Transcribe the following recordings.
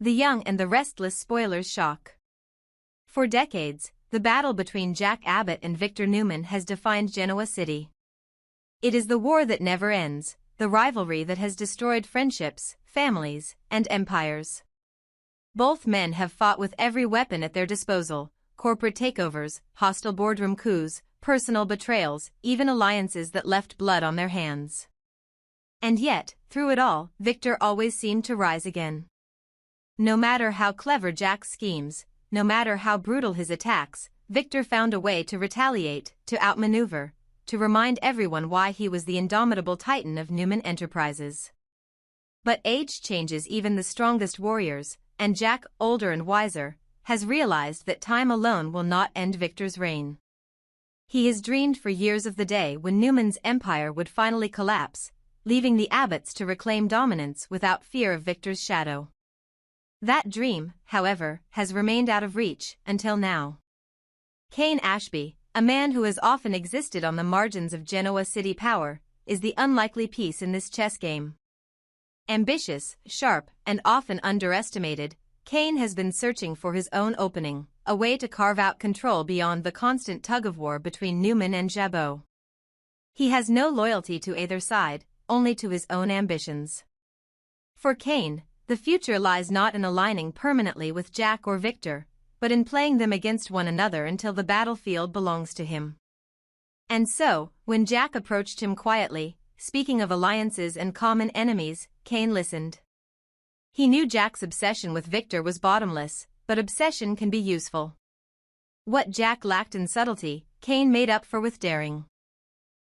The Young and the Restless spoilers shock. For decades, the battle between Jack Abbott and Victor Newman has defined Genoa City. It is the war that never ends, the rivalry that has destroyed friendships, families, and empires. Both men have fought with every weapon at their disposal: corporate takeovers, hostile boardroom coups, personal betrayals, even alliances that left blood on their hands. And yet, through it all, Victor always seemed to rise again. No matter how clever Jack's schemes, no matter how brutal his attacks, Victor found a way to retaliate, to outmaneuver, to remind everyone why he was the indomitable titan of Newman Enterprises. But age changes even the strongest warriors, and Jack, older and wiser, has realized that time alone will not end Victor's reign. He has dreamed for years of the day when Newman's empire would finally collapse, leaving the Abbotts to reclaim dominance without fear of Victor's shadow. That dream, however, has remained out of reach until now. Cane Ashby, a man who has often existed on the margins of Genoa City power, is the unlikely piece in this chess game. Ambitious, sharp, and often underestimated, Cane has been searching for his own opening, a way to carve out control beyond the constant tug-of-war between Newman and Jabot. He has no loyalty to either side, only to his own ambitions. For Cane, the future lies not in aligning permanently with Jack or Victor, but in playing them against one another until the battlefield belongs to him. And so, when Jack approached him quietly, speaking of alliances and common enemies, Cane listened. He knew Jack's obsession with Victor was bottomless, but obsession can be useful. What Jack lacked in subtlety, Cane made up for with daring.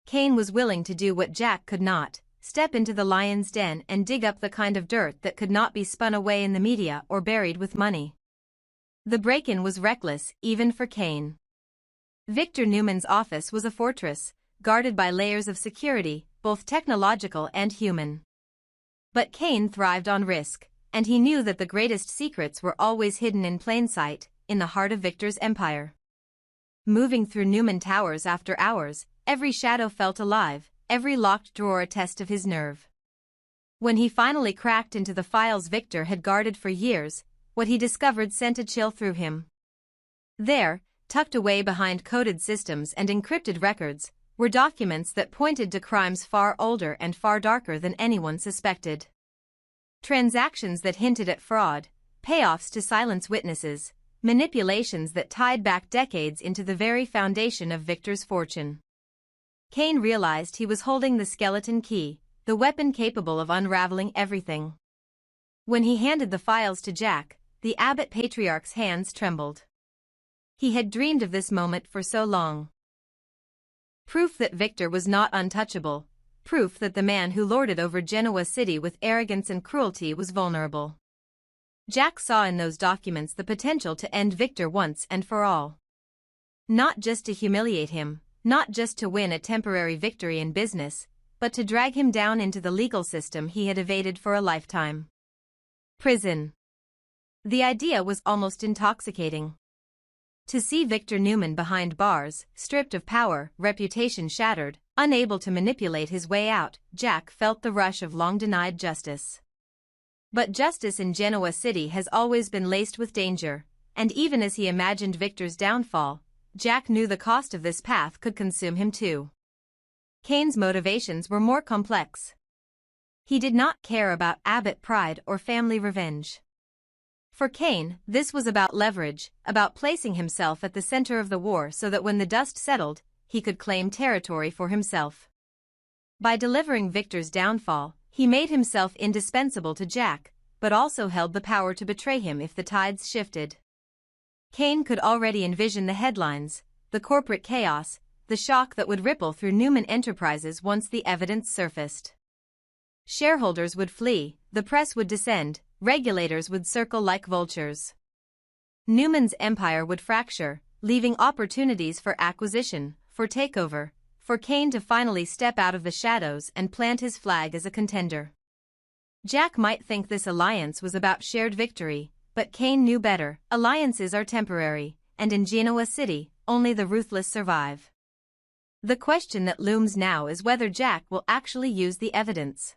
Cane was willing to do what Jack could not: step into the lion's den and dig up the kind of dirt that could not be spun away in the media or buried with money. The break-in was reckless, even for Cane. Victor Newman's office was a fortress, guarded by layers of security, both technological and human. But Cane thrived on risk, and he knew that the greatest secrets were always hidden in plain sight, in the heart of Victor's empire. Moving through Newman Towers after hours, every shadow felt alive, every locked drawer a test of his nerve. When he finally cracked into the files Victor had guarded for years, what he discovered sent a chill through him. There, tucked away behind coded systems and encrypted records, were documents that pointed to crimes far older and far darker than anyone suspected. Transactions that hinted at fraud, payoffs to silence witnesses, manipulations that tied back decades into the very foundation of Victor's fortune. Cane realized he was holding the skeleton key, the weapon capable of unraveling everything. When he handed the files to Jack, the Abbott patriarch's hands trembled. He had dreamed of this moment for so long. Proof that Victor was not untouchable, proof that the man who lorded over Genoa City with arrogance and cruelty was vulnerable. Jack saw in those documents the potential to end Victor once and for all. Not just to humiliate him, not just to win a temporary victory in business, but to drag him down into the legal system he had evaded for a lifetime. Prison. The idea was almost intoxicating. To see Victor Newman behind bars, stripped of power, reputation shattered, unable to manipulate his way out, Jack felt the rush of long-denied justice. But justice in Genoa City has always been laced with danger, and even as he imagined Victor's downfall, Jack knew the cost of this path could consume him too. Cane's motivations were more complex. He did not care about Abbott pride or family revenge. For Cane, this was about leverage, about placing himself at the center of the war so that when the dust settled, he could claim territory for himself. By delivering Victor's downfall, he made himself indispensable to Jack, but also held the power to betray him if the tides shifted. Cane could already envision the headlines, the corporate chaos, the shock that would ripple through Newman Enterprises once the evidence surfaced. Shareholders would flee, the press would descend, regulators would circle like vultures. Newman's empire would fracture, leaving opportunities for acquisition, for takeover, for Cane to finally step out of the shadows and plant his flag as a contender. Jack might think this alliance was about shared victory, but Cane knew better. Alliances are temporary, and in Genoa City, only the ruthless survive. The question that looms now is whether Jack will actually use the evidence.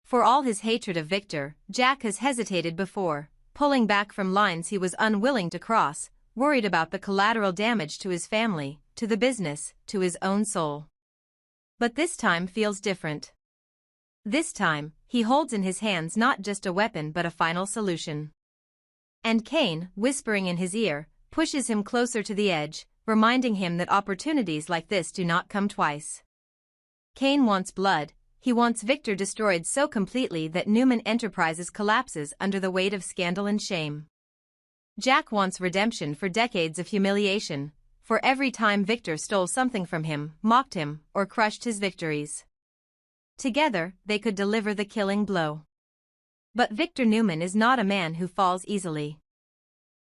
For all his hatred of Victor, Jack has hesitated before, pulling back from lines he was unwilling to cross, worried about the collateral damage to his family, to the business, to his own soul. But this time feels different. This time, he holds in his hands not just a weapon but a final solution. And Cane, whispering in his ear, pushes him closer to the edge, reminding him that opportunities like this do not come twice. Cane wants blood. He wants Victor destroyed so completely that Newman Enterprises collapses under the weight of scandal and shame. Jack wants redemption for decades of humiliation, for every time Victor stole something from him, mocked him, or crushed his victories. Together, they could deliver the killing blow. But Victor Newman is not a man who falls easily.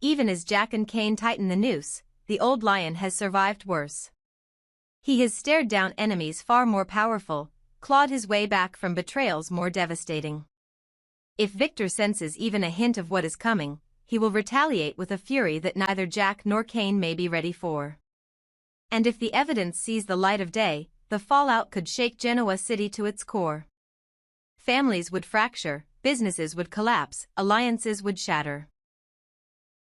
Even as Jack and Cane tighten the noose, the old lion has survived worse. He has stared down enemies far more powerful, clawed his way back from betrayals more devastating. If Victor senses even a hint of what is coming, he will retaliate with a fury that neither Jack nor Cane may be ready for. And if the evidence sees the light of day, the fallout could shake Genoa City to its core. Families would fracture, businesses would collapse, alliances would shatter.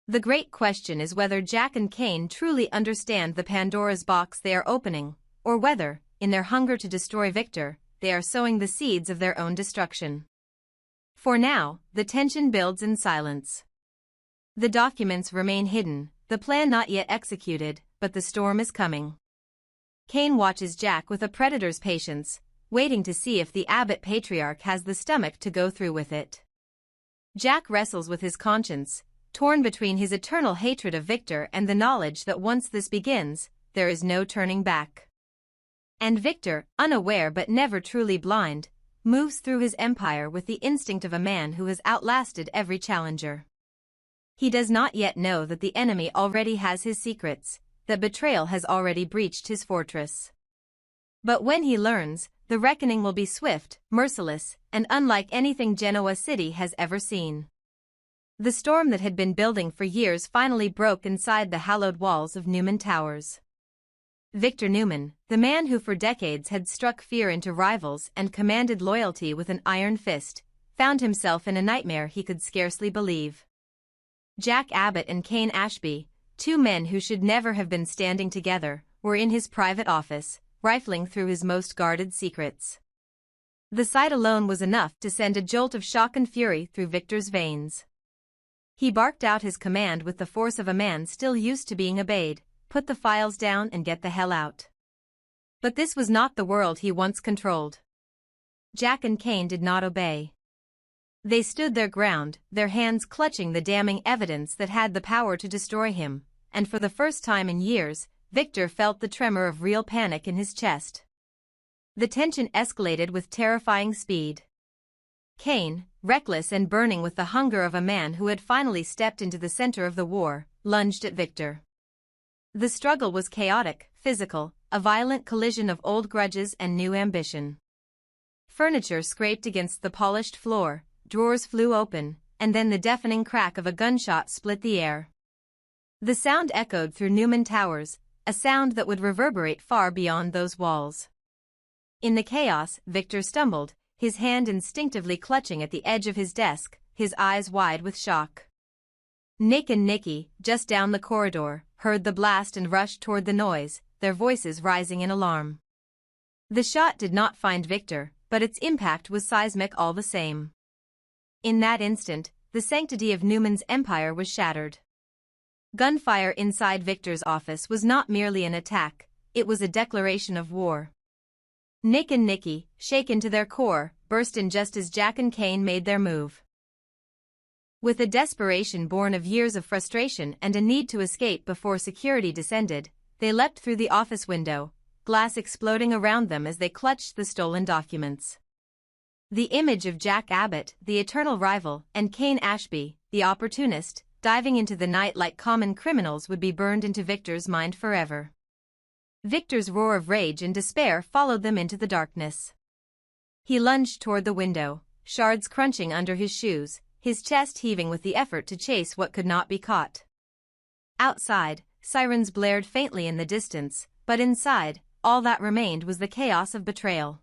The great question is whether Jack and Cane truly understand the Pandora's box they are opening, or whether, in their hunger to destroy Victor, they are sowing the seeds of their own destruction. For now, the tension builds in silence. The documents remain hidden, the plan not yet executed, but the storm is coming. Cane watches Jack with a predator's patience, waiting to see if the Abbott patriarch has the stomach to go through with it. Jack wrestles with his conscience, torn between his eternal hatred of Victor and the knowledge that once this begins, there is no turning back. And Victor, unaware but never truly blind, moves through his empire with the instinct of a man who has outlasted every challenger. He does not yet know that the enemy already has his secrets, that betrayal has already breached his fortress. But when he learns, the reckoning will be swift, merciless, and unlike anything Genoa City has ever seen. The storm that had been building for years finally broke inside the hallowed walls of Newman Towers. Victor Newman, the man who for decades had struck fear into rivals and commanded loyalty with an iron fist, found himself in a nightmare he could scarcely believe. Jack Abbott and Cane Ashby, two men who should never have been standing together, were in his private office, rifling through his most guarded secrets. The sight alone was enough to send a jolt of shock and fury through Victor's veins. He barked out his command with the force of a man still used to being obeyed: "Put the files down and get the hell out." But this was not the world he once controlled. Jack and Cane did not obey. They stood their ground, their hands clutching the damning evidence that had the power to destroy him, and for the first time in years, Victor felt the tremor of real panic in his chest. The tension escalated with terrifying speed. Cane, reckless and burning with the hunger of a man who had finally stepped into the center of the war, lunged at Victor. The struggle was chaotic, physical, a violent collision of old grudges and new ambition. Furniture scraped against the polished floor, drawers flew open, and then the deafening crack of a gunshot split the air. The sound echoed through Newman Towers, a sound that would reverberate far beyond those walls. In the chaos, Victor stumbled, his hand instinctively clutching at the edge of his desk, his eyes wide with shock. Nick and Nicky, just down the corridor, heard the blast and rushed toward the noise, their voices rising in alarm. The shot did not find Victor, but its impact was seismic all the same. In that instant, the sanctity of Newman's empire was shattered. Gunfire inside Victor's office was not merely an attack, it was a declaration of war. Nick and Nicky, shaken to their core, burst in just as Jack and Cane made their move. With a desperation born of years of frustration and a need to escape before security descended, they leapt through the office window, glass exploding around them as they clutched the stolen documents. The image of Jack Abbott, the eternal rival, and Cane Ashby, the opportunist, diving into the night like common criminals would be burned into Victor's mind forever. Victor's roar of rage and despair followed them into the darkness. He lunged toward the window, shards crunching under his shoes, his chest heaving with the effort to chase what could not be caught. Outside, sirens blared faintly in the distance, but inside, all that remained was the chaos of betrayal.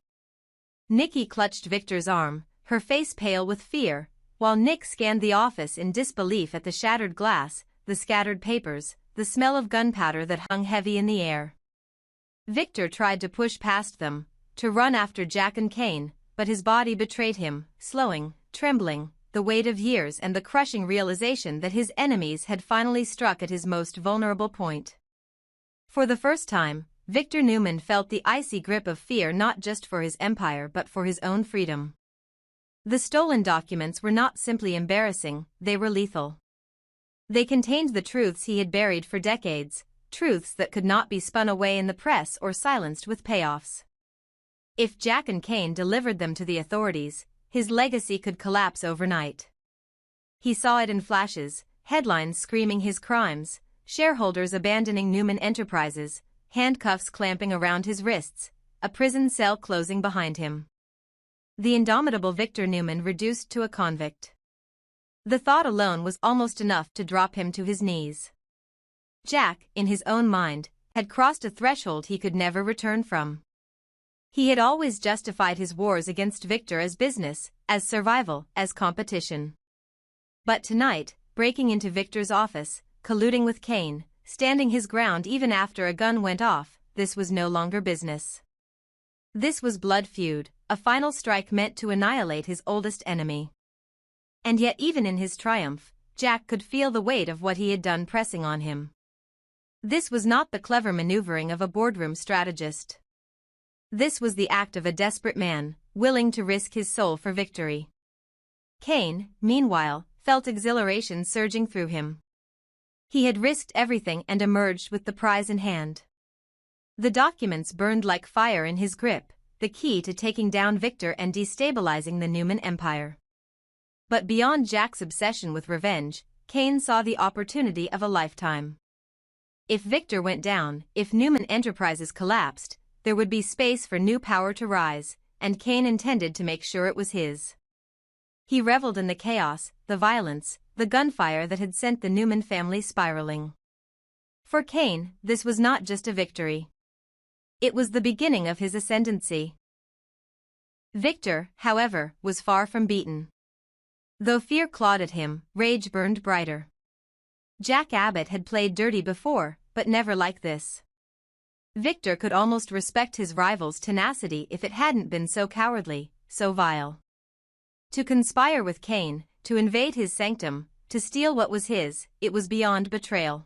Nicky clutched Victor's arm, her face pale with fear, while Nick scanned the office in disbelief at the shattered glass, the scattered papers, the smell of gunpowder that hung heavy in the air. Victor tried to push past them, to run after Jack and Cane, but his body betrayed him, slowing, trembling, the weight of years and the crushing realization that his enemies had finally struck at his most vulnerable point. For the first time, Victor Newman felt the icy grip of fear not just for his empire but for his own freedom. The stolen documents were not simply embarrassing, they were lethal. They contained the truths he had buried for decades, truths that could not be spun away in the press or silenced with payoffs. If Jack and Cane delivered them to the authorities, his legacy could collapse overnight. He saw it in flashes, headlines screaming his crimes, shareholders abandoning Newman Enterprises, handcuffs clamping around his wrists, a prison cell closing behind him. The indomitable Victor Newman reduced to a convict. The thought alone was almost enough to drop him to his knees. Jack, in his own mind, had crossed a threshold he could never return from. He had always justified his wars against Victor as business, as survival, as competition. But tonight, breaking into Victor's office, colluding with Cane, standing his ground even after a gun went off, this was no longer business. This was blood feud, a final strike meant to annihilate his oldest enemy. And yet even in his triumph, Jack could feel the weight of what he had done pressing on him. This was not the clever maneuvering of a boardroom strategist. This was the act of a desperate man, willing to risk his soul for victory. Cane, meanwhile, felt exhilaration surging through him. He had risked everything and emerged with the prize in hand. The documents burned like fire in his grip, the key to taking down Victor and destabilizing the Newman Empire. But beyond Jack's obsession with revenge, Cane saw the opportunity of a lifetime. If Victor went down, if Newman Enterprises collapsed, there would be space for new power to rise, and Cane intended to make sure it was his. He reveled in the chaos, the violence, the gunfire that had sent the Newman family spiraling. For Cane, this was not just a victory. It was the beginning of his ascendancy. Victor, however, was far from beaten. Though fear clawed at him, rage burned brighter. Jack Abbott had played dirty before, but never like this. Victor could almost respect his rival's tenacity if it hadn't been so cowardly, so vile. To conspire with Cane, to invade his sanctum, to steal what was his, it was beyond betrayal.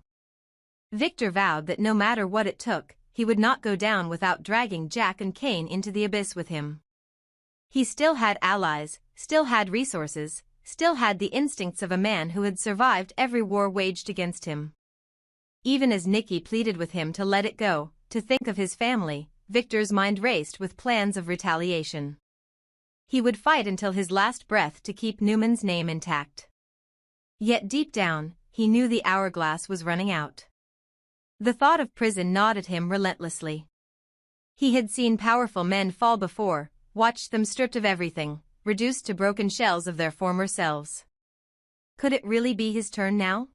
Victor vowed that no matter what it took, he would not go down without dragging Jack and Cane into the abyss with him. He still had allies, still had resources, still had the instincts of a man who had survived every war waged against him. Even as Nicky pleaded with him to let it go, to think of his family, Victor's mind raced with plans of retaliation. He would fight until his last breath to keep Newman's name intact. Yet deep down, he knew the hourglass was running out. The thought of prison gnawed at him relentlessly. He had seen powerful men fall before, watched them stripped of everything, reduced to broken shells of their former selves. Could it really be his turn now?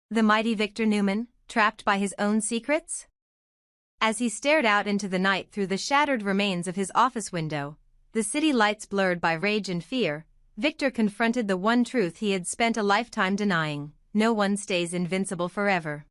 The mighty Victor Newman, trapped by his own secrets? As he stared out into the night through the shattered remains of his office window, the city lights blurred by rage and fear, Victor confronted the one truth he had spent a lifetime denying: no one stays invincible forever.